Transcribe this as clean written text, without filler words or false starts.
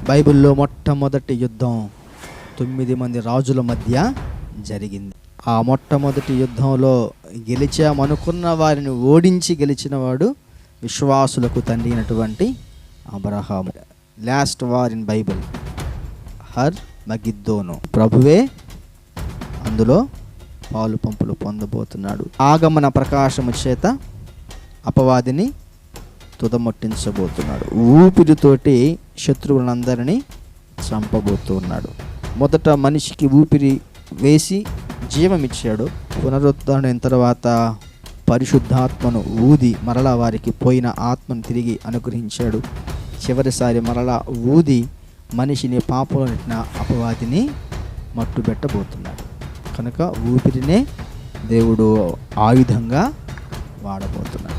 బైబిల్లో మొట్టమొదటి యుద్ధం 9 మంది రాజుల మధ్య జరిగింది. ఆ మొట్టమొదటి యుద్ధంలో గెలిచామనుకున్న వారిని ఓడించి గెలిచిన వాడు విశ్వాసులకు తండ్రి అయినటువంటి Abraham. Last war in Bible Har Magedon. ప్రభువే అందులో పాలు పంపులు పొందబోతున్నాడు. ఆగమన ప్రకాశము చేత అపవాదిని తుదముట్టించబోతున్నాడు. ఊపిరితోటి శత్రువులందరినీ చంపబోతున్నాడు. మొదట మనిషికి ఊపిరి వేసి జీవమిచ్చాడు. పునరుద్ధరణ తర్వాత పరిశుద్ధాత్మను ఊది మరలా వారికి పోయిన ఆత్మను తిరిగి అనుగ్రహించాడు. చివరిసారి మరలా ఊది మనిషిని పాపంలో నెట్టిన అపవాదిని మట్టుబెట్టబోతున్నాడు. కనుక ఊపిరినే దేవుడు ఆయుధంగా వాడబోతున్నాడు.